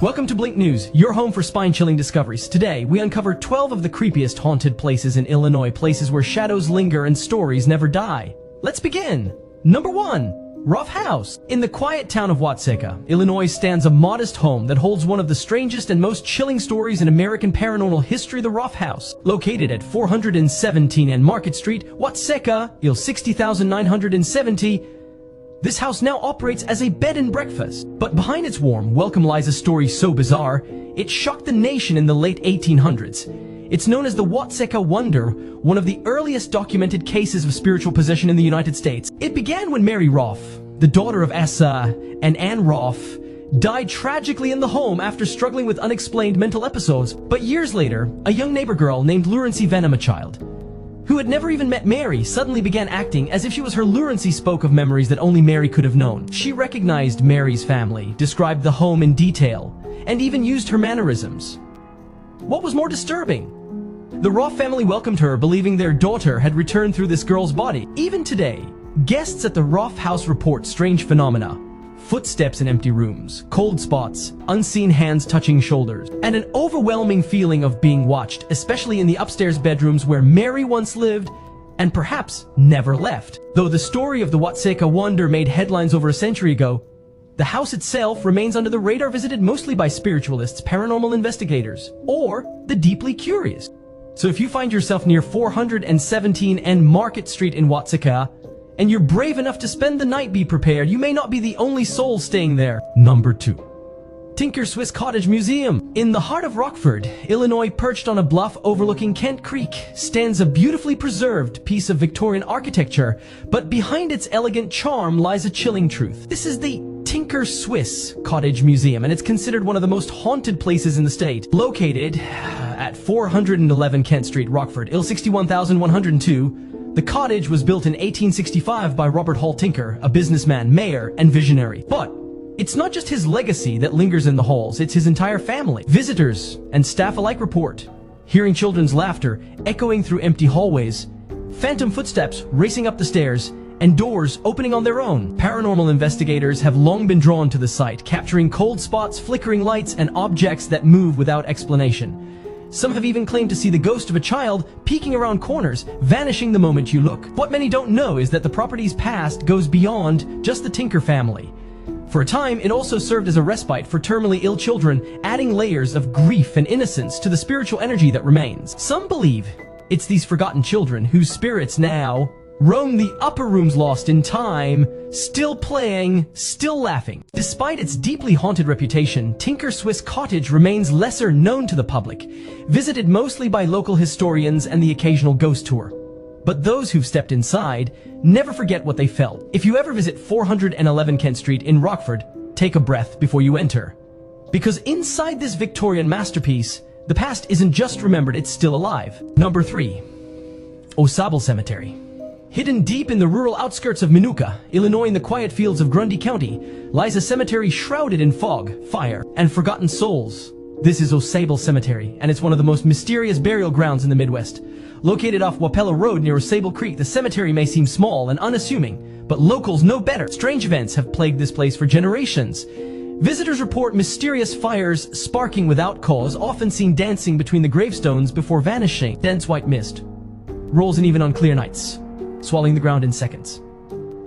Welcome to Blink News, your home for spine-chilling discoveries. Today, we uncover 12 of the creepiest haunted places in Illinois, places where shadows linger and stories never die. Let's begin! Number 1. Roff House. In the quiet town of Watseka, Illinois stands a modest home that holds one of the strangest and most chilling stories in American paranormal history, the Roff House. Located at 417 and Market Street, Watseka, IL 60,970, this house now operates as a bed and breakfast. But behind its warm welcome lies a story so bizarre, it shocked the nation in the late 1800s. It's known as the Watseka Wonder, one of the earliest documented cases of spiritual possession in the United States. It began when Mary Roff, the daughter of Asa and Ann Roff, died tragically in the home after struggling with unexplained mental episodes. But years later, a young neighbor girl named Lawrenceville, a child who had never even met Mary, suddenly began acting as if she was her. Lawrence spoke of memories that only Mary could have known. She recognized Mary's family, described the home in detail, and even used her mannerisms. What was more disturbing? The Roff family welcomed her, believing their daughter had returned through this girl's body. Even today, guests at the Roff house report strange phenomena. Footsteps in empty rooms, cold spots, unseen hands touching shoulders, and an overwhelming feeling of being watched, especially in the upstairs bedrooms where Mary once lived and perhaps never left. Though the story of the Watseka Wonder made headlines over a century ago, the house itself remains under the radar, visited mostly by spiritualists, paranormal investigators, or the deeply curious. So if you find yourself near 417 and Market Street in Watseka, and you're brave enough to spend the night, be prepared. You may not be the only soul staying there. Number 2. Tinker Swiss Cottage Museum. In the heart of Rockford, Illinois, perched on a bluff overlooking Kent Creek, stands a beautifully preserved piece of Victorian architecture, but behind its elegant charm lies a chilling truth. This is the Tinker Swiss Cottage Museum, and it's considered one of the most haunted places in the state. Located at 411 Kent Street, Rockford, IL 61,102, the cottage was built in 1865 by Robert Hall Tinker, a businessman, mayor, and visionary. But it's not just his legacy that lingers in the halls, it's his entire family. Visitors and staff alike report hearing children's laughter echoing through empty hallways, phantom footsteps racing up the stairs, and doors opening on their own. Paranormal investigators have long been drawn to the site, capturing cold spots, flickering lights, and objects that move without explanation. Some have even claimed to see the ghost of a child peeking around corners, vanishing the moment you look. What many don't know is that the property's past goes beyond just the Tinker family. For a time, it also served as a respite for terminally ill children, adding layers of grief and innocence to the spiritual energy that remains. Some believe it's these forgotten children whose spirits now roam the upper rooms, lost in time, still playing, still laughing. Despite its deeply haunted reputation, Tinker Swiss Cottage remains lesser known to the public, visited mostly by local historians and the occasional ghost tour. But those who've stepped inside never forget what they felt. If you ever visit 411 Kent Street in Rockford, take a breath before you enter. Because inside this Victorian masterpiece, the past isn't just remembered, it's still alive. Number 3. Osable Cemetery. Hidden deep in the rural outskirts of Minooka, Illinois, in the quiet fields of Grundy County, lies a cemetery shrouded in fog, fire, and forgotten souls. This is Osable Cemetery, and it's one of the most mysterious burial grounds in the Midwest. Located off Wapella Road near Sable Creek, the cemetery may seem small and unassuming, but locals know better. Strange events have plagued this place for generations. Visitors report mysterious fires sparking without cause, often seen dancing between the gravestones before vanishing. Dense white mist rolls in even on clear nights, swallowing the ground in seconds.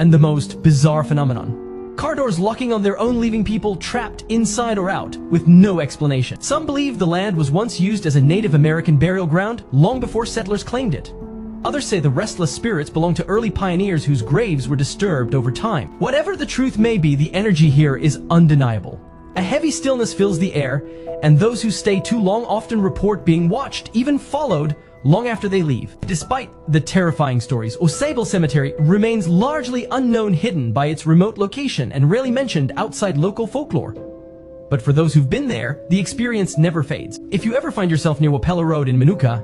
And the most bizarre phenomenon: car doors locking on their own, leaving people trapped inside or out with no explanation. Some believe the land was once used as a Native American burial ground long before settlers claimed it. Others say the restless spirits belong to early pioneers whose graves were disturbed over time. Whatever the truth may be, the energy here is undeniable. A heavy stillness fills the air, and those who stay too long often report being watched, even followed, long after they leave. Despite the terrifying stories, Osable Cemetery remains largely unknown, hidden by its remote location and rarely mentioned outside local folklore. But for those who've been there, the experience never fades. If you ever find yourself near Wapella Road in Minooka,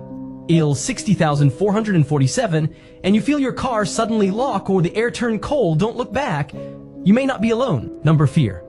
IL 60,447, and you feel your car suddenly lock or the air turn cold, don't look back. You may not be alone. Number 4.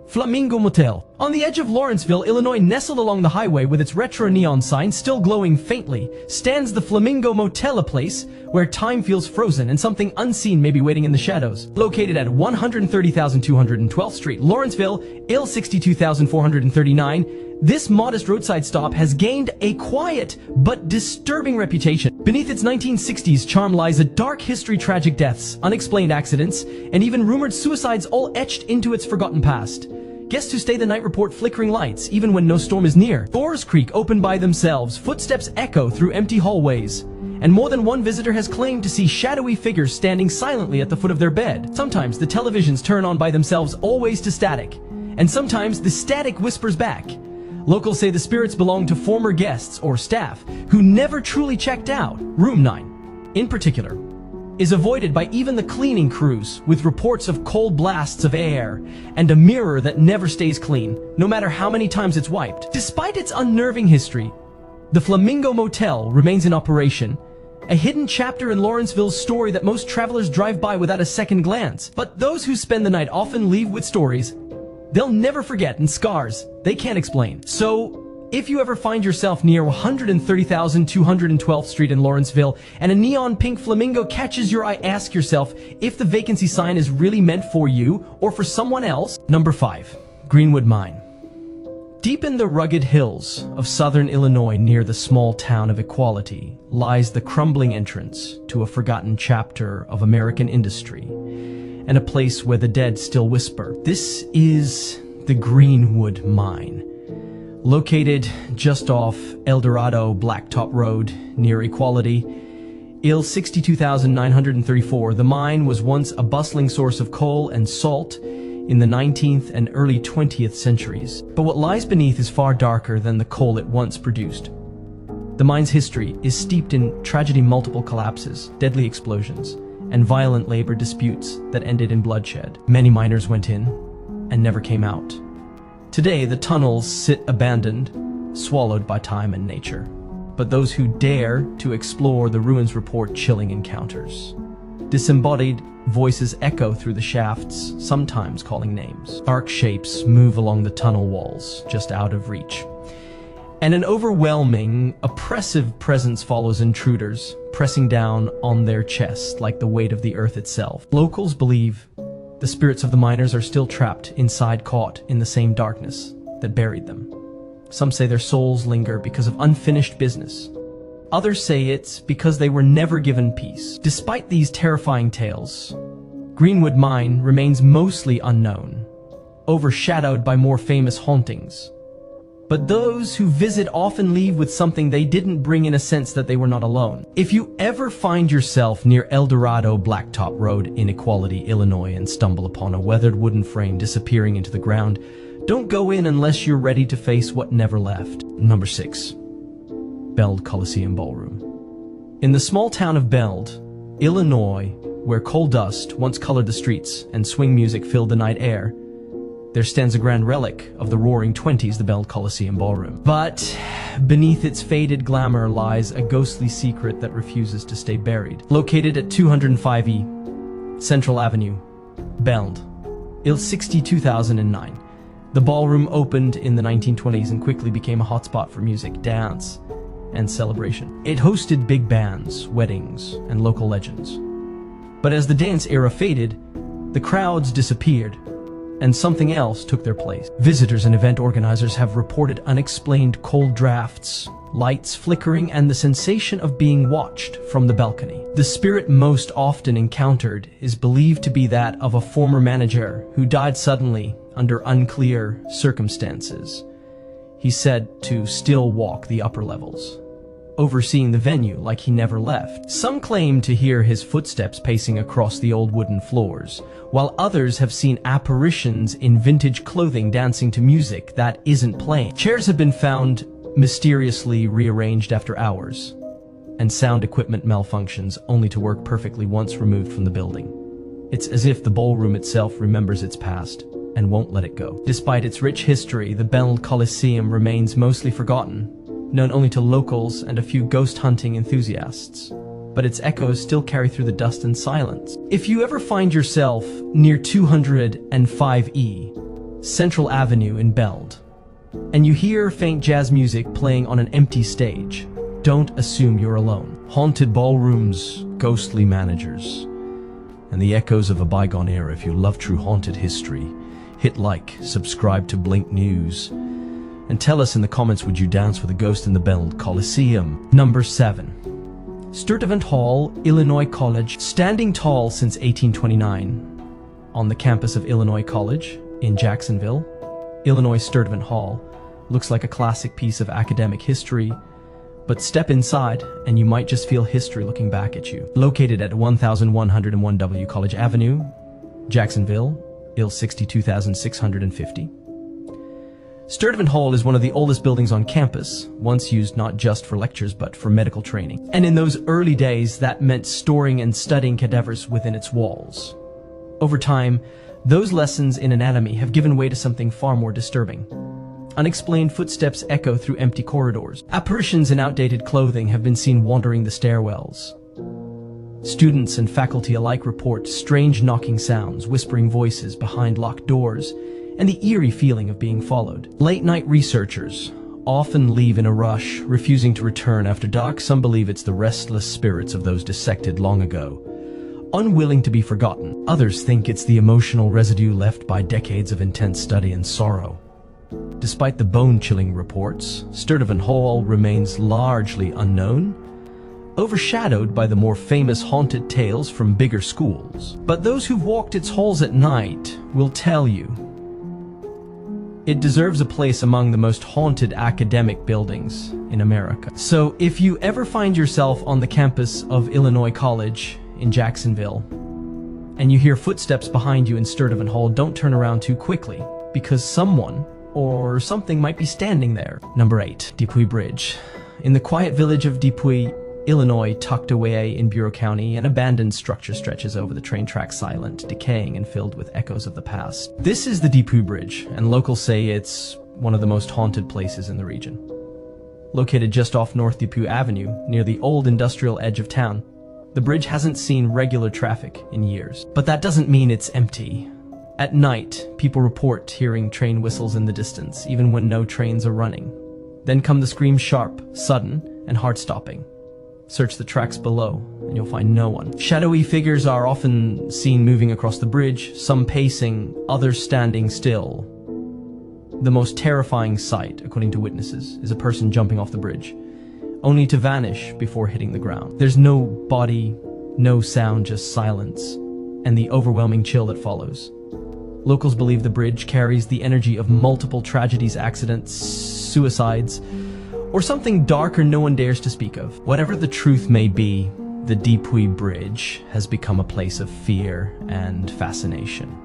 Flamingo Motel. On the edge of Lawrenceville, Illinois, nestled along the highway with its retro neon sign still glowing faintly, stands the Flamingo Motel, a place where time feels frozen and something unseen may be waiting in the shadows. Located at 130,212th Street, Lawrenceville, IL 62,439, this modest roadside stop has gained a quiet but disturbing reputation. Beneath its 1960s charm lies a dark history, tragic deaths, unexplained accidents, and even rumored suicides, all etched into its forgotten past. Guests who stay the night report flickering lights, even when no storm is near. Doors creak open by themselves, footsteps echo through empty hallways, and more than one visitor has claimed to see shadowy figures standing silently at the foot of their bed. Sometimes the televisions turn on by themselves, always to static, and sometimes the static whispers back. Locals say the spirits belong to former guests or staff who never truly checked out. Room 9, in particular, is avoided by even the cleaning crews, with reports of cold blasts of air and a mirror that never stays clean, no matter how many times it's wiped. Despite its unnerving history, the Flamingo Motel remains in operation, a hidden chapter in Lawrenceville's story that most travelers drive by without a second glance. But those who spend the night often leave with stories they'll never forget and scars they can't explain. So, if you ever find yourself near 130,212th Street in Lawrenceville and a neon pink flamingo catches your eye, ask yourself if the vacancy sign is really meant for you or for someone else. Number 5. Greenwood Mine. Deep in the rugged hills of southern Illinois, near the small town of Equality, lies the crumbling entrance to a forgotten chapter of American industry and a place where the dead still whisper. This is the Greenwood Mine. Located just off Eldorado Blacktop Road near Equality, IL 62,934, the mine was once a bustling source of coal and salt in the 19th and early 20th centuries. But what lies beneath is far darker than the coal it once produced. The mine's history is steeped in tragedy, multiple collapses, deadly explosions, and violent labor disputes that ended in bloodshed. Many miners went in and never came out. Today, the tunnels sit abandoned, swallowed by time and nature. But those who dare to explore the ruins report chilling encounters. Disembodied voices echo through the shafts, sometimes calling names. Dark shapes move along the tunnel walls, just out of reach. And an overwhelming, oppressive presence follows intruders, pressing down on their chests like the weight of the earth itself. Locals believe the spirits of the miners are still trapped inside, caught in the same darkness that buried them. Some say their souls linger because of unfinished business. Others say it's because they were never given peace. Despite these terrifying tales, Greenwood Mine remains mostly unknown, overshadowed by more famous hauntings. But those who visit often leave with something they didn't bring, in a sense that they were not alone. If you ever find yourself near Eldorado Blacktop Road in Equality, Illinois, and stumble upon a weathered wooden frame disappearing into the ground, don't go in unless you're ready to face what never left. Number 6. Beld Coliseum Ballroom. In the small town of Beld, Illinois, where coal dust once colored the streets and swing music filled the night air, there stands a grand relic of the Roaring Twenties, the Beld Coliseum Ballroom. But beneath its faded glamour lies a ghostly secret that refuses to stay buried. Located at 205E Central Avenue, Beld, IL 62,009. The ballroom opened in the 1920s and quickly became a hotspot for music, dance, and celebration. It hosted big bands, weddings, and local legends. But as the dance era faded, the crowds disappeared, and something else took their place. Visitors and event organizers have reported unexplained cold drafts, lights flickering, and the sensation of being watched from the balcony. The spirit most often encountered is believed to be that of a former manager who died suddenly under unclear circumstances. He's said to still walk the upper levels, overseeing the venue like he never left. Some claim to hear his footsteps pacing across the old wooden floors, while others have seen apparitions in vintage clothing dancing to music that isn't playing. Chairs have been found mysteriously rearranged after hours, and sound equipment malfunctions only to work perfectly once removed from the building. It's as if the ballroom itself remembers its past and won't let it go. Despite its rich history, the Beld Coliseum remains mostly forgotten, known only to locals and a few ghost hunting enthusiasts. But its echoes still carry through the dust and silence. If you ever find yourself near 205E Central Avenue in Beld, and you hear faint jazz music playing on an empty stage, don't assume you're alone. Haunted ballrooms, ghostly managers, and the echoes of a bygone era. If you love true haunted history, hit like, subscribe to Blink News, and tell us in the comments, would you dance with a ghost in the Beld Coliseum? Number 7. Sturdivant Hall, Illinois College. Standing tall since 1829, on the campus of Illinois College in Jacksonville, Illinois, Sturtevant Hall looks like a classic piece of academic history, but step inside and you might just feel history looking back at you. Located at 1101 W College Avenue, Jacksonville, IL 62,650. Sturtevant Hall is one of the oldest buildings on campus, once used not just for lectures but for medical training. And in those early days, that meant storing and studying cadavers within its walls. Over time, those lessons in anatomy have given way to something far more disturbing. Unexplained footsteps echo through empty corridors. Apparitions in outdated clothing have been seen wandering the stairwells. Students and faculty alike report strange knocking sounds, whispering voices behind locked doors, and the eerie feeling of being followed. Late-night researchers often leave in a rush, refusing to return after dark. Some believe it's the restless spirits of those dissected long ago, unwilling to be forgotten. Others think it's the emotional residue left by decades of intense study and sorrow. Despite the bone-chilling reports, Sturdivant Hall remains largely unknown, overshadowed by the more famous haunted tales from bigger schools. But those who've walked its halls at night will tell you it deserves a place among the most haunted academic buildings in America. So if you ever find yourself on the campus of Illinois College in Jacksonville, and you hear footsteps behind you in Sturdivant Hall, don't turn around too quickly, because someone or something might be standing there. Number 8. Depue Bridge. In the quiet village of Depue, Illinois, tucked away in Bureau County, an abandoned structure stretches over the train track, silent, decaying, and filled with echoes of the past. This is the Depue Bridge, and locals say it's one of the most haunted places in the region. Located just off North Depue Avenue, near the old industrial edge of town, the bridge hasn't seen regular traffic in years. But that doesn't mean it's empty. At night, people report hearing train whistles in the distance, even when no trains are running. Then come the screams, sharp, sudden, and heart-stopping. Search the tracks below, and you'll find no one. Shadowy figures are often seen moving across the bridge, some pacing, others standing still. The most terrifying sight, according to witnesses, is a person jumping off the bridge, only to vanish before hitting the ground. There's no body, no sound, just silence, and the overwhelming chill that follows. Locals believe the bridge carries the energy of multiple tragedies, accidents, suicides, or something darker no one dares to speak of. Whatever the truth may be, the Depue Bridge has become a place of fear and fascination.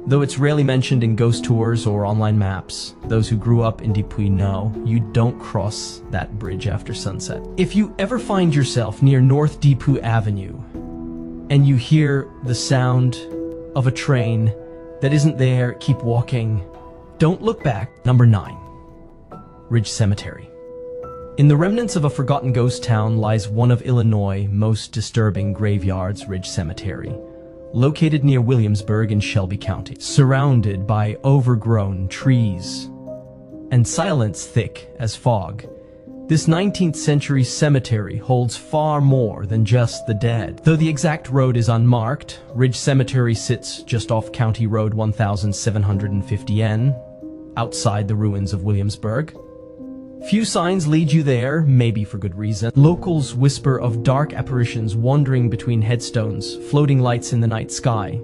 Though it's rarely mentioned in ghost tours or online maps, those who grew up in Depue know you don't cross that bridge after sunset. If you ever find yourself near North Depue Avenue and you hear the sound of a train that isn't there, keep walking. Don't look back. Number 9. Ridge Cemetery. In the remnants of a forgotten ghost town lies one of Illinois' most disturbing graveyards, Ridge Cemetery, located near Williamsburg in Shelby County. Surrounded by overgrown trees and silence thick as fog, this 19th century cemetery holds far more than just the dead. Though the exact road is unmarked, Ridge Cemetery sits just off County Road 1750N, outside the ruins of Williamsburg. Few signs lead you there, maybe for good reason. Locals whisper of dark apparitions wandering between headstones, floating lights in the night sky,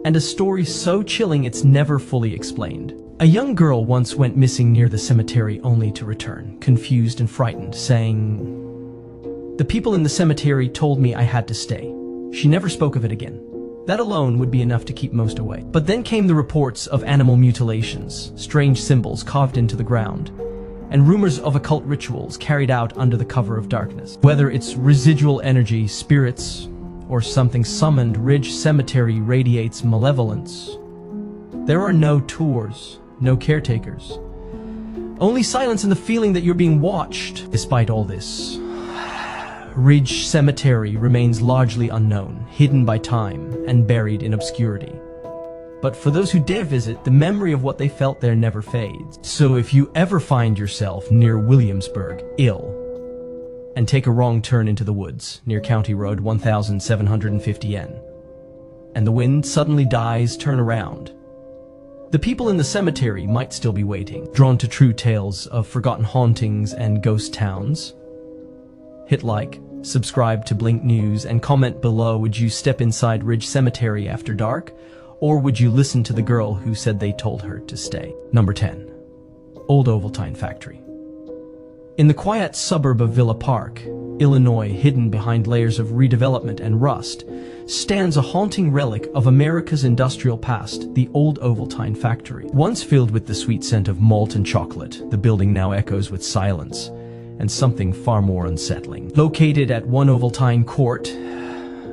and a story so chilling it's never fully explained. A young girl once went missing near the cemetery only to return, confused and frightened, saying, "The people in the cemetery told me I had to stay." She never spoke of it again. That alone would be enough to keep most away. But then came the reports of animal mutilations, strange symbols carved into the ground, and rumors of occult rituals carried out under the cover of darkness. Whether it's residual energy, spirits, or something summoned, Ridge Cemetery radiates malevolence. There are no tours, no caretakers, only silence and the feeling that you're being watched. Despite all this, Ridge Cemetery remains largely unknown, hidden by time and buried in obscurity. But for those who dare visit, the memory of what they felt there never fades. So if you ever find yourself near Williamsburg, and take a wrong turn into the woods near County Road 1750 N, and the wind suddenly dies, turn around. The people in the cemetery might still be waiting, drawn to true tales of forgotten hauntings and ghost towns. Hit like, subscribe to Blink News, and comment below, would you step inside Ridge Cemetery after dark? Or would you listen to the girl who said they told her to stay? Number 10. Old Ovaltine Factory. In the quiet suburb of Villa Park, Illinois, hidden behind layers of redevelopment and rust, stands a haunting relic of America's industrial past, the Old Ovaltine Factory. Once filled with the sweet scent of malt and chocolate, the building now echoes with silence and something far more unsettling. Located at 1 Ovaltine Court,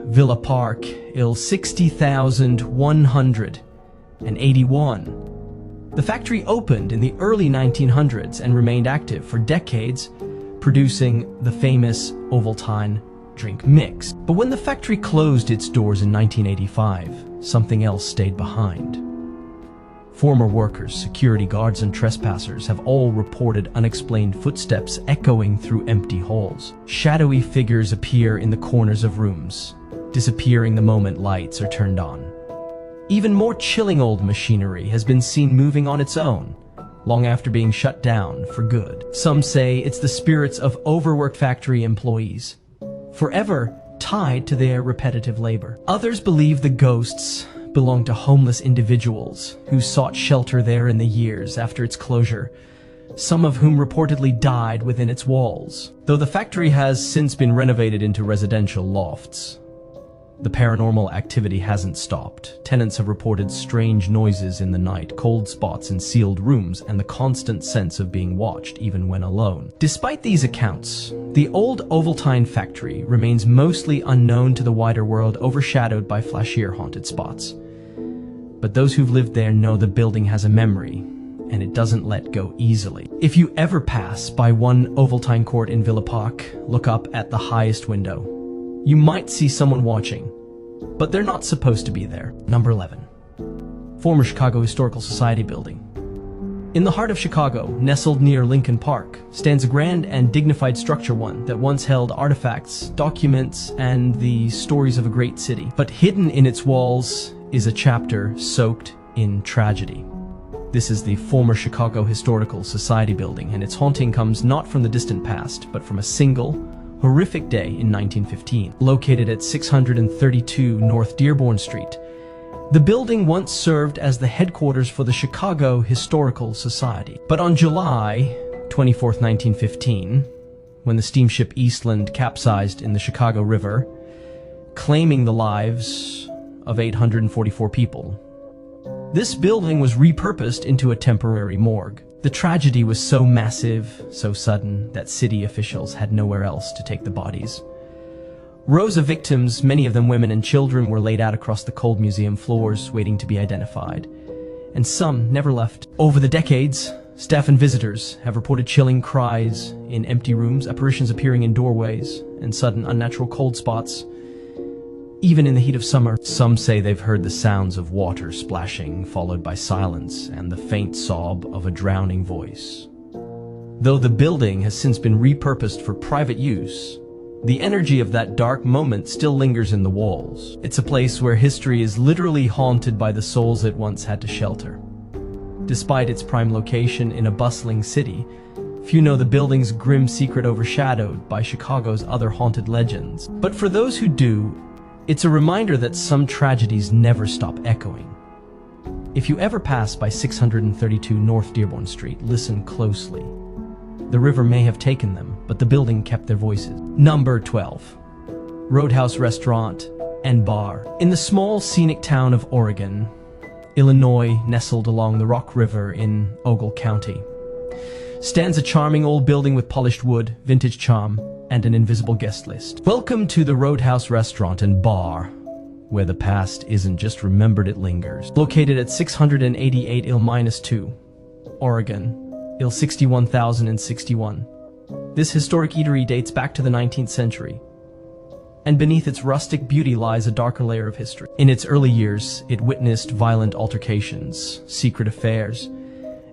Villa Park, IL 60,181. The factory opened in the early 1900s and remained active for decades, producing the famous Ovaltine drink mix. But when the factory closed its doors in 1985, something else stayed behind. Former workers, security guards, and trespassers have all reported unexplained footsteps echoing through empty halls. Shadowy figures appear in the corners of rooms, disappearing the moment lights are turned on. Even more chilling, old machinery has been seen moving on its own, long after being shut down for good. Some say it's the spirits of overworked factory employees, forever tied to their repetitive labor. Others believe the ghosts belong to homeless individuals who sought shelter there in the years after its closure, some of whom reportedly died within its walls. Though the factory has since been renovated into residential lofts, the paranormal activity hasn't stopped. Tenants have reported strange noises in the night, cold spots in sealed rooms, and the constant sense of being watched even when alone. Despite these accounts, the old Ovaltine Factory remains mostly unknown to the wider world, overshadowed by flashier haunted spots. But those who've lived there know the building has a memory, and it doesn't let go easily. If you ever pass by 1 Ovaltine Court in Villa Park, look up at the highest window. You might see someone watching, but they're not supposed to be there. Number 11. Former Chicago Historical Society building. In the heart of Chicago, nestled near Lincoln Park, stands a grand and dignified structure, one that once held artifacts, documents, and the stories of a great city. But hidden in its walls is a chapter soaked in tragedy. This is the former Chicago Historical Society building, and its haunting comes not from the distant past, but from a single, horrific day in 1915. Located at 632 North Dearborn Street, the building once served as the headquarters for the Chicago Historical Society. But on July 24, 1915, when the steamship Eastland capsized in the Chicago River, claiming the lives of 844 people, this building was repurposed into a temporary morgue. The tragedy was so massive, so sudden, that city officials had nowhere else to take the bodies. Rows of victims, many of them women and children, were laid out across the cold museum floors, waiting to be identified. And some never left. Over the decades, staff and visitors have reported chilling cries in empty rooms, apparitions appearing in doorways, and sudden unnatural cold spots. Even in the heat of summer, some say they've heard the sounds of water splashing, followed by silence and the faint sob of a drowning voice. Though the building has since been repurposed for private use, the energy of that dark moment still lingers in the walls. It's a place where history is literally haunted by the souls it once had to shelter. Despite its prime location in a bustling city, few know the building's grim secret, overshadowed by Chicago's other haunted legends. But for those who do, it's a reminder that some tragedies never stop echoing. If you ever pass by 632 North Dearborn Street, listen closely. The river may have taken them, but the building kept their voices. Number 12. Roadhouse Restaurant and Bar. In the small scenic town of Oregon, Illinois, nestled along the Rock River in Ogle County, stands a charming old building with polished wood, vintage charm, and an invisible guest list. Welcome to the Roadhouse Restaurant and Bar, where the past isn't just remembered, it lingers. Located at 688 Il-2, Oregon, IL 61,061. This historic eatery dates back to the 19th century. and beneath its rustic beauty lies a darker layer of history. In its early years, it witnessed violent altercations, secret affairs,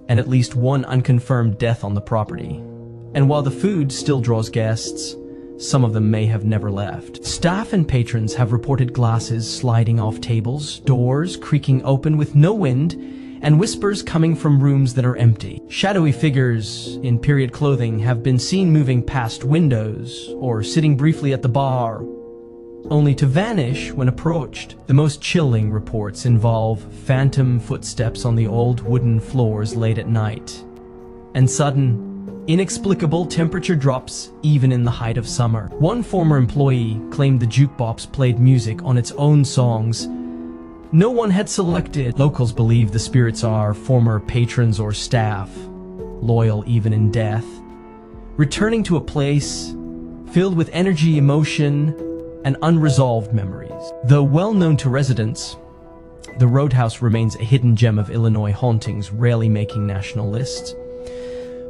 and at least one unconfirmed death on the property. And while the food still draws guests, some of them may have never left. Staff and patrons have reported glasses sliding off tables, doors creaking open with no wind, and whispers coming from rooms that are empty. Shadowy figures in period clothing have been seen moving past windows or sitting briefly at the bar, only to vanish when approached. The most chilling reports involve phantom footsteps on the old wooden floors late at night, and sudden, inexplicable temperature drops even in the height of summer. One former employee claimed the jukebox played music on its own songs no one had selected. Locals believe the spirits are former patrons or staff, loyal even in death, returning to a place filled with energy, emotion, and unresolved memories. Though well known to residents, the Roadhouse remains a hidden gem of Illinois hauntings, rarely making national lists.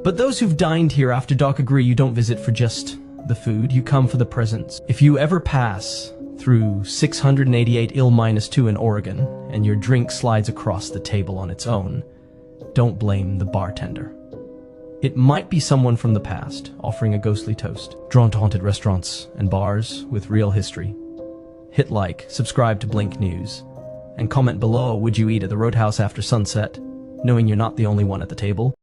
But those who've dined here after dark agree you don't visit for just the food, you come for the presence. If you ever pass through 688 Il-2 in Oregon and your drink slides across the table on its own, don't blame the bartender. It might be someone from the past offering a ghostly toast. Drawn to haunted restaurants and bars with real history? Hit like, subscribe to Blink News, and comment below, would you eat at the Roadhouse after sunset, knowing you're not the only one at the table?